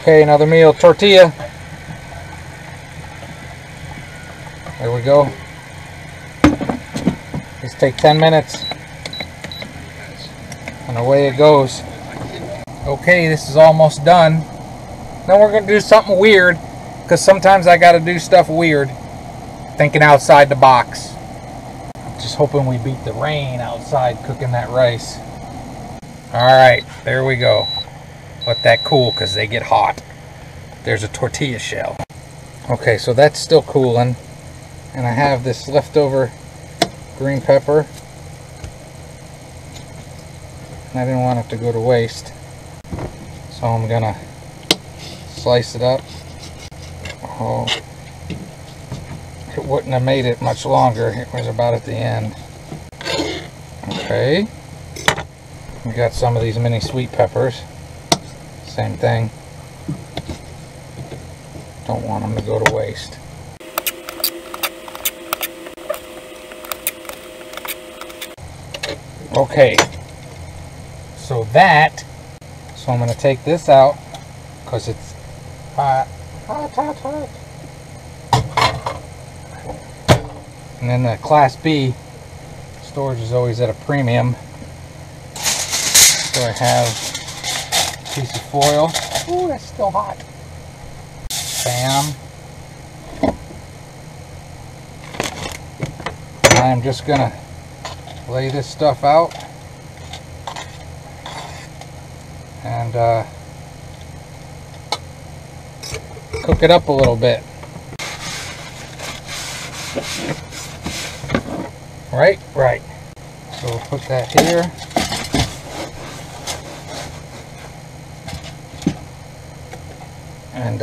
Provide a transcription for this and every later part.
Okay, another meal, tortilla. There we go. Just take 10 minutes. And away it goes. Okay, this is almost done. Now we're going to do something weird, because sometimes I got to do stuff weird. Thinking outside the box. Just hoping we beat the rain outside cooking that rice. Alright, there we go. Let that cool because they get hot. There's a tortilla shell. Okay, so that's still cooling. And I have this leftover green pepper. And I didn't want it to go to waste. So I'm gonna slice it up. Oh, it wouldn't have made it much longer. It was about at the end. Okay. We got some of these mini sweet peppers. Same thing. Don't want them to go to waste. Okay. So I'm going to take this out because it's hot. Hot. And then the Class B storage is always at a premium. So I have a piece of foil. Ooh, that's still hot. Bam. And I'm just gonna lay this stuff out and cook it up a little bit. Right. So we'll put that here. And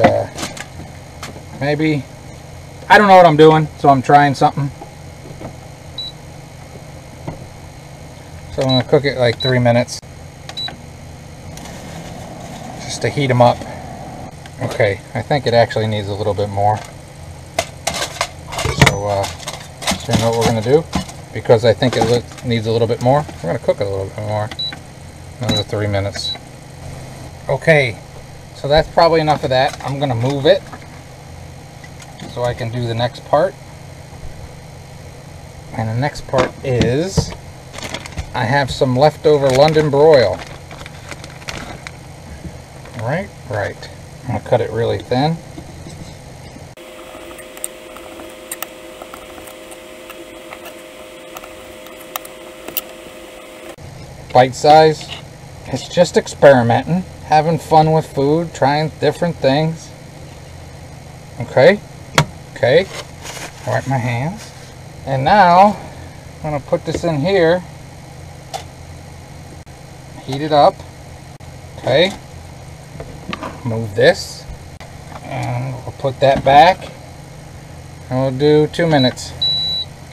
maybe, I don't know what I'm doing, so I'm trying something. So I'm going to cook it like 3 minutes. Just to heat them up. Okay, I think it actually needs a little bit more. So you know what we're going to do? Because I think it needs a little bit more, we're going to cook it a little bit more. Another 3 minutes. Okay, so that's probably enough of that. I'm going to move it so I can do the next part. And the next part is I have some leftover London broil. Right. I'm going to cut it really thin. Bite size. It's just experimenting, having fun with food, trying different things. Okay. Wipe my hands. And now I'm going to put this in here. Heat it up. Okay. Move this. And we'll put that back. And we'll do 2 minutes.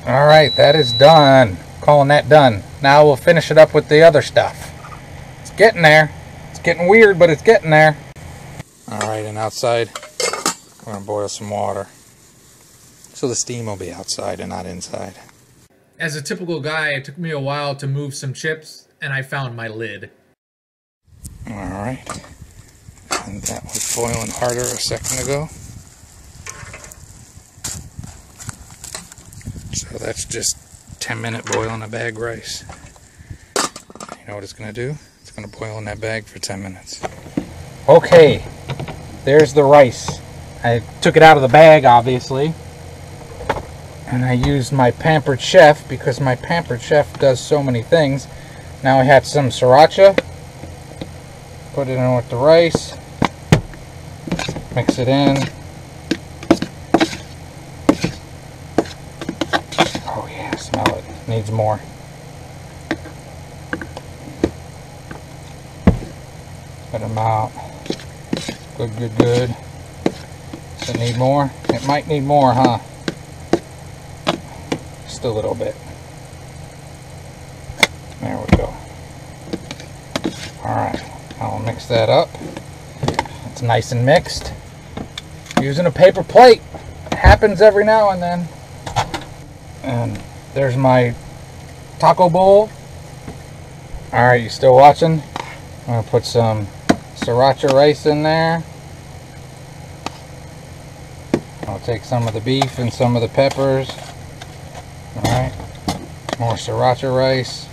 Alright, that is done. Calling that done. Now we'll finish it up with the other stuff. It's getting there. It's getting weird, but it's getting there. Alright, and outside, we're going to boil some water. So the steam will be outside and not inside. As a typical guy, it took me a while to move some chips, and I found my lid. Alright. And that was boiling harder a second ago. So that's just 10-minute boil in a bag rice. You know what it's going to do? It's going to boil in that bag for 10 minutes. Okay, there's the rice. I took it out of the bag, obviously. And I used my Pampered Chef because my Pampered Chef does so many things. Now I had some sriracha. Put it in with the rice. Mix it in. Oh yeah, smell it. Needs more. Put them out. Good. Does it need more? It might need more, huh? Just a little bit. There we go. Alright, I'll mix that up. It's nice and mixed. Using a paper plate. It happens every now and then. And there's my taco bowl. Alright, you still watching? I'm going to put some sriracha rice in there. I'll take some of the beef and some of the peppers. Alright. More sriracha rice.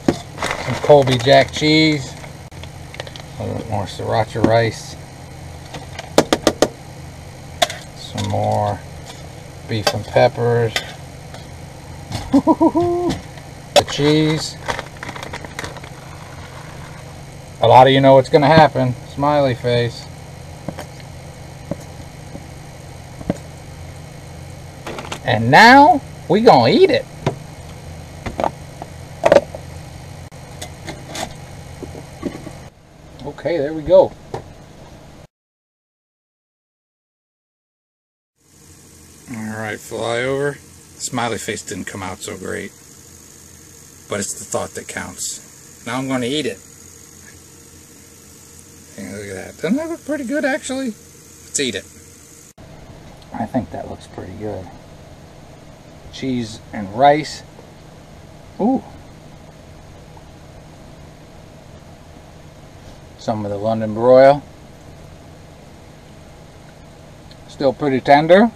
Some Colby Jack cheese. A little bit more sriracha rice. Some more beef and peppers. The cheese. A lot of you know what's going to happen. Smiley face. And now we gonna eat it. Okay, there we go. Alright, flyover. Smiley face didn't come out so great, but it's the thought that counts. Now I'm going to eat it. Hey, look at that. Doesn't that look pretty good, actually? Let's eat it. I think that looks pretty good. Cheese and rice. Ooh. Some of the London broil. Still pretty tender.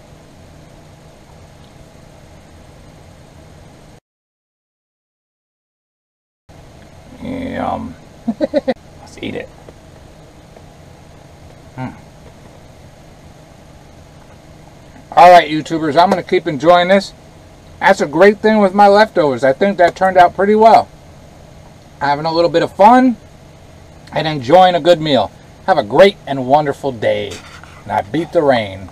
Yum. Let's eat it. Alright, YouTubers, I'm going to keep enjoying this. That's a great thing with my leftovers. I think that turned out pretty well. Having a little bit of fun and enjoying a good meal. Have a great and wonderful day. And I beat the rain.